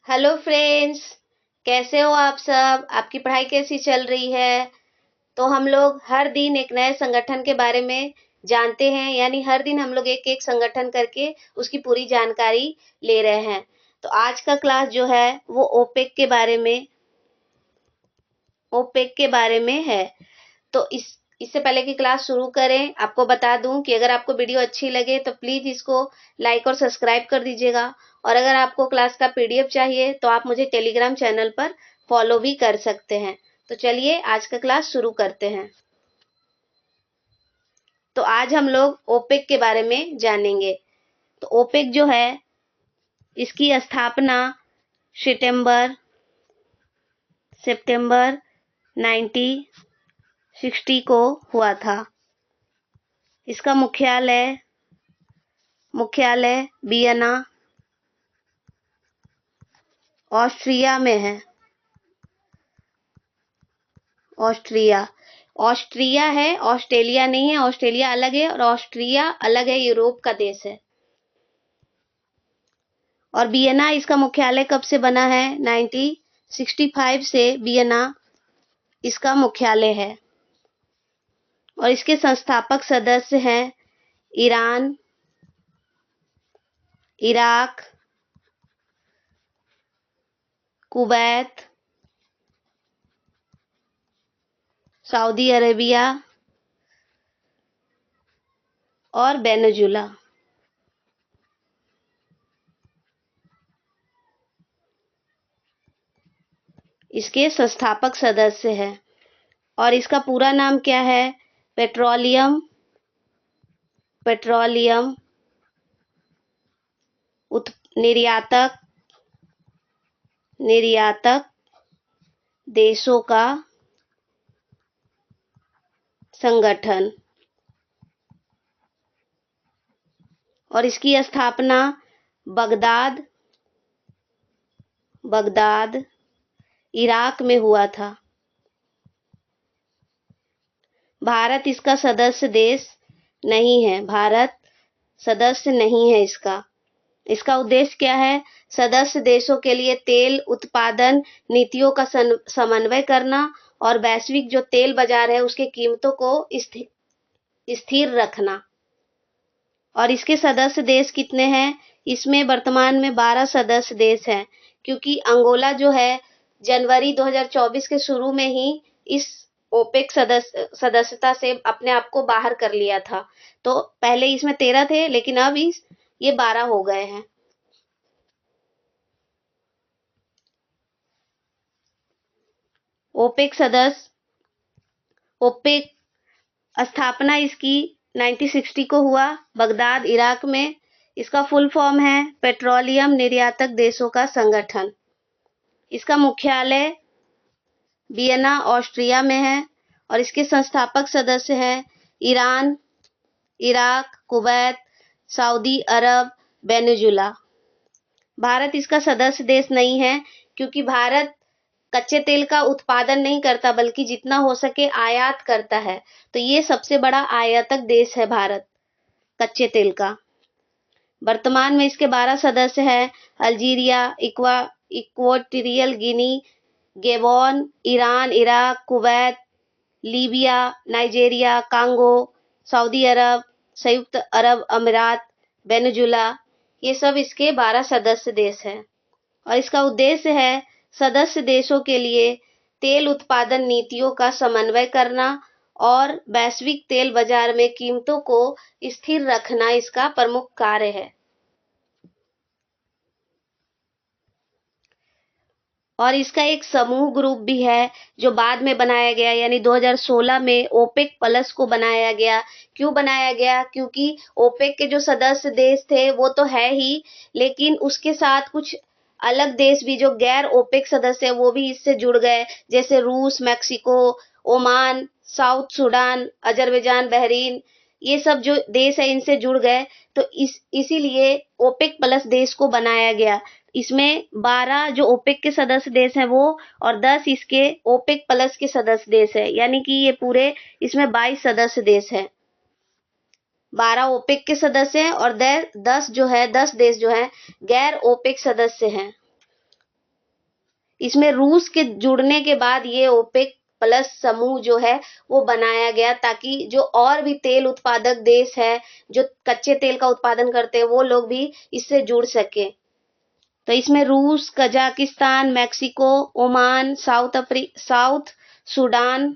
Hello friends. कैसे हो आप सब? आपकी पढ़ाई कैसी चल रही है? तो हम लोग हर दिन एक नए संगठन के बारे में जानते हैं, यानी हर दिन हम लोग एक एक संगठन करके उसकी पूरी जानकारी ले रहे हैं। तो आज का क्लास जो है वो ओपेक के बारे में है। तो इससे पहले कि क्लास शुरू करें, आपको बता दूं कि अगर आपको वीडियो अच्छी लगे तो प्लीज इसको लाइक और सब्सक्राइब कर दीजिएगा। और अगर आपको क्लास का पीडीएफ चाहिए तो आप मुझे टेलीग्राम चैनल पर फॉलो भी कर सकते हैं। तो चलिए आज का क्लास शुरू करते हैं। तो आज हम लोग ओपेक के बारे में जानेंगे। तो ओपेक जो है इसकी स्थापना सितंबर सितंबर 1960 को हुआ था। इसका मुख्यालय वियना ऑस्ट्रिया में है। ऑस्ट्रिया है, ऑस्ट्रेलिया नहीं है। ऑस्ट्रेलिया अलग है और ऑस्ट्रिया अलग है, यूरोप का देश है। और वियना इसका मुख्यालय कब से बना है? 1965 से वियना इसका मुख्यालय है। और इसके संस्थापक सदस्य हैं Iran, Iraq, Kuwait, Saudi Arabia और वेनेजुला। इसके संस्थापक सदस्य हैं। और इसका पूरा नाम क्या है? पेट्रोलियम निर्यातक देशों का संगठन। और इसकी स्थापना बगदाद इराक में हुआ था। भारत इसका सदस्य देश नहीं है। भारत सदस्य नहीं है इसका। इसका उद्देश्य क्या है? सदस्य देशों के लिए तेल उत्पादन नीतियों का समन्वय करना और वैश्विक जो तेल बाजार है उसके कीमतों को स्थिर रखना। और इसके सदस्य देश कितने हैं? इसमें वर्तमान में 12 सदस्य देश हैं, क्योंकि अंगोला जो है जनवरी 2024 के शुरू में ही इस ओपेक सदस्यता से अपने आप को बाहर कर लिया था। तो पहले इसमें 13 थे, लेकिन अब ये 12 हो गए हैं। ओपेक स्थापना इसकी 1960 को हुआ, बगदाद इराक में। इसका फुल फॉर्म है पेट्रोलियम निर्यातक देशों का संगठन। इसका मुख्यालय वियना ऑस्ट्रिया में है। और इसके संस्थापक सदस्य हैं ईरान, इराक, कुवैत, सऊदी अरब, वेनेजुला। भारत इसका सदस्य देश नहीं है, क्योंकि भारत कच्चे तेल का उत्पादन नहीं करता, बल्कि जितना हो सके आयात करता है। तो ये सबसे बड़ा आयातक देश है भारत कच्चे तेल का। वर्तमान में इसके 12 सदस्य हैं Algeria, Equatorial Guinea, Gabon, Iran, Iraq, Kuwait, Libya, Nigeria, Congo, Saudi Arab, संयुक्त अरब अमीरात, वेनेजुला। ये सब इसके 12 सदस्य देश हैं। और इसका उद्देश्य है सदस्य देशों के लिए तेल उत्पादन नीतियों का समन्वय करना और वैश्विक तेल बाजार में कीमतों को स्थिर रखना इसका प्रमुख कार्य है। और इसका एक समूह ग्रुप भी है जो बाद में बनाया गया, यानी 2016 में ओपेक प्लस को बनाया गया। क्यों बनाया गया? क्योंकि ओपेक के जो सदस्य देश थे वो तो है ही, लेकिन उसके साथ कुछ अलग देश भी जो गैर ओपेक सदस्य है वो भी इससे जुड़ गए, जैसे रूस, Mexico, Oman, south Sudan, Azerbaijan, Bahrain. ये सब जो देश है इनसे जुड़ गए। तो इसीलिए ओपेक प्लस देश को बनाया गया। इसमें 12 जो ओपेक के सदस्य देश हैं वो, और 10 इसके ओपेक प्लस के सदस्य देश है, यानी कि ये पूरे इसमें 22 सदस्य देश हैं। 12 ओपेक के सदस्य हैं और 10 देश जो है गैर ओपेक सदस्य हैं। इसमें रूस के जुड़ने के बाद ये ओपेक प्लस समूह जो है वो बनाया गया, ताकि जो और भी तेल उत्पादक देश है, जो कच्चे तेल का उत्पादन करते हैं, वो लोग भी इससे जुड़ सके। तो इसमें रूस, Kazakhstan, Mexico, Oman, Sudan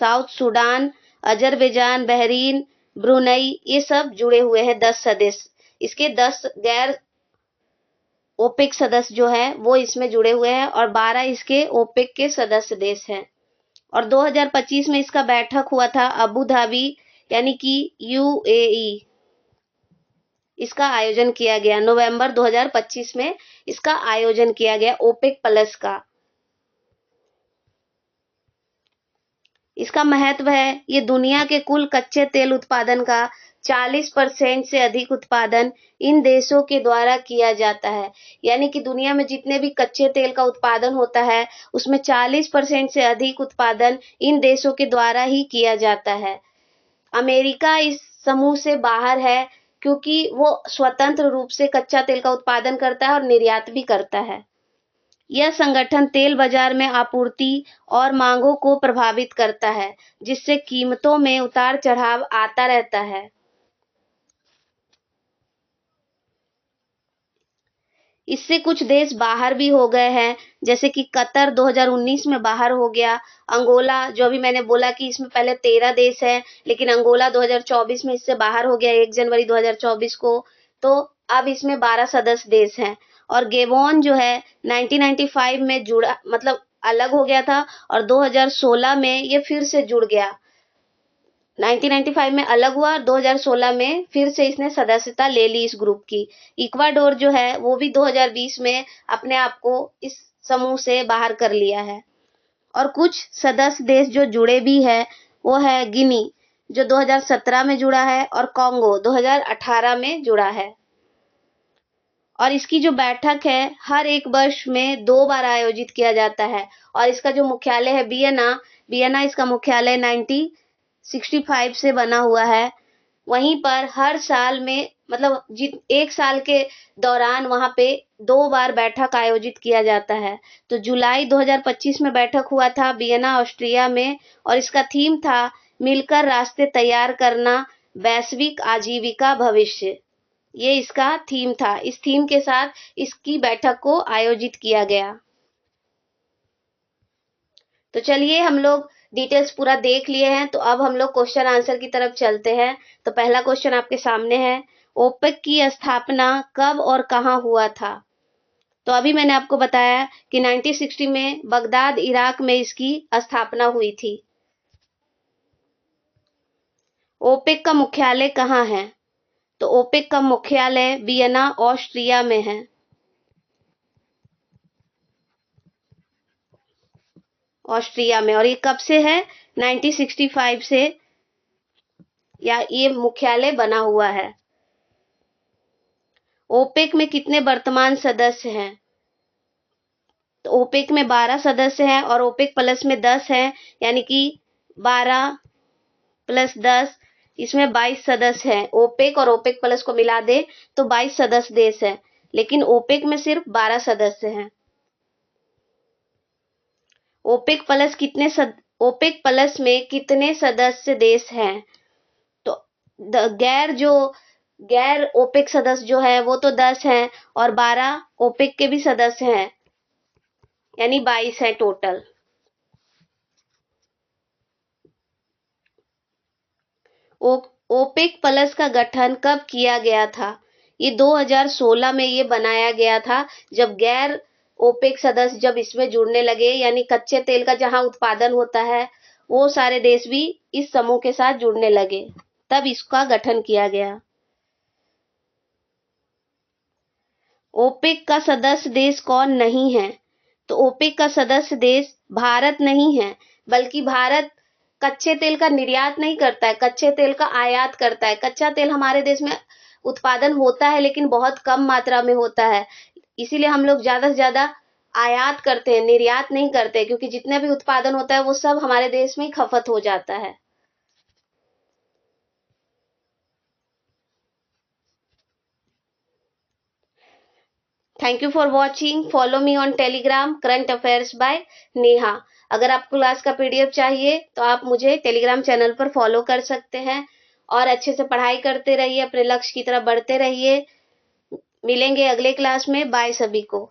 south Sudan, Azerbaijan, Bahrain, Brunei, ये सब जुड़े हुए हैं 10 सदस्य। इसके 10 गैर ओपेक सदस्य जो है वो इसमें जुड़े हुए हैं और 12 इसके ओपेक के सदस्य देश हैं। और 2025 में इसका बैठक हुआ था अबू धाबी, यानी कि यूएई। इसका आयोजन किया गया नवंबर 2025 में, इसका आयोजन किया गया ओपेक प्लस का। इसका महत्व है, ये दुनिया के कुल कच्चे तेल उत्पादन का 40% से अधिक उत्पादन इन देशों के द्वारा किया जाता है। यानी कि दुनिया में जितने भी कच्चे तेल का उत्पादन होता है, उसमें 40% से अधिक उत्पादन इन देशों के द्वारा ही किया जाता है। अमेरिका इस समूह से बाहर है, क्योंकि वो स्वतंत्र रूप से कच्चा तेल का उत्पादन करता है और निर्यात भी करता है। यह संगठन तेल बाजार में आपूर्ति और मांगों को प्रभावित करता है, जिससे कीमतों में उतार चढ़ाव आता रहता है। इससे कुछ देश बाहर भी हो गए हैं, जैसे कि कतर 2019 में बाहर हो गया। अंगोला, जो अभी मैंने बोला कि इसमें पहले 13 देश है, लेकिन अंगोला 2024 में इससे बाहर हो गया 1 जनवरी 2024 को। तो अब इसमें 12 सदस्य देश हैं। और गेबोन जो है 1995 में जुड़ा, मतलब अलग हो गया था, और 2016 में ये फिर से जुड़ गया। 1995 में अलग हुआ और 2016 में फिर से इसने सदस्यता ले ली इस ग्रुप की। इक्वाडोर जो है वो भी 2020 में अपने आप को इस समूह से बाहर कर लिया है। और कुछ सदस्य देश जो जुड़े भी है वो है गिनी, जो 2017 में जुड़ा है, और कॉन्गो 2018 में जुड़ा है। और इसकी जो बैठक है हर 1 वर्ष में 2 बार आयोजित किया जाता है। और इसका जो मुख्यालय है वियना इसका मुख्यालय 1965 से बना हुआ है। वहीं पर हर साल में, मतलब 1 साल के दौरान वहां पे 2 बार बैठक आयोजित किया जाता है। तो जुलाई 2025 में बैठक हुआ था वियना, ऑस्ट्रिया में, और इसका थीम था मिलकर रास्ते तैयार करना, वैश्विक आजीविका भविष्य। ये इसका थीम था। इस थीम के साथ इसकी बैठक को आयोजित किया गया। तो चलिए, हम लोग डिटेल्स पूरा देख लिए हैं, तो अब हम लोग क्वेश्चन आंसर की तरफ चलते हैं। तो पहला क्वेश्चन आपके सामने है, ओपेक की स्थापना कब और कहां हुआ था? तो अभी मैंने आपको बताया कि 1960 में बगदाद, इराक में इसकी स्थापना हुई थी। ओपेक का मुख्यालय कहाँ है? तो ओपेक का मुख्यालय वियना, ऑस्ट्रिया में है। ऑस्ट्रिया में। और ये कब से है? 1965 से या ये मुख्यालय बना हुआ है। ओपेक में कितने वर्तमान सदस्य हैं? तो ओपेक में 12 सदस्य हैं और ओपेक प्लस में 10 हैं, यानी कि 12 प्लस 10, इसमें 22 सदस्य हैं। ओपेक और ओपेक प्लस को मिला दे तो 22 सदस्य देश हैं, लेकिन ओपेक में सिर्फ 12 सदस्य हैं। ओपेक प्लस में कितने सदस्य देश हैं? तो गैर ओपेक सदस्य जो है वो तो 10 हैं, और 12 ओपेक के भी सदस्य हैं, यानी 22 है टोटल। ओपेक प्लस का गठन कब किया गया था? ये 2016 में ये बनाया गया था, जब गैर ओपेक सदस्य जब इसमें जुड़ने लगे, यानी कच्चे तेल का जहां उत्पादन होता है वो सारे देश भी इस समूह के साथ जुड़ने लगे, तब इसका गठन किया गया। ओपेक का सदस्य देश कौन नहीं है? तो ओपेक का सदस्य देश भारत नहीं है, बल्कि भारत कच्चे तेल का निर्यात नहीं करता है, कच्चे तेल का आयात करता है। कच्चा तेल हमारे देश में उत्पादन होता है, लेकिन बहुत कम मात्रा में होता है। इसीलिए हम लोग ज्यादा से ज्यादा आयात करते हैं, निर्यात नहीं करते, क्योंकि जितने भी उत्पादन होता है वो सब हमारे देश में ही खपत हो जाता है। Thank you for watching. Follow me on Telegram current affairs by Neha. अगर आपको क्लास का पीडीएफ चाहिए तो आप मुझे टेलीग्राम चैनल पर फॉलो कर सकते हैं और अच्छे से पढ़ाई करते रहिए, अपने लक्ष्य की तरफ बढ़ते रहिए। मिलेंगे अगले क्लास में। बाय सभी को।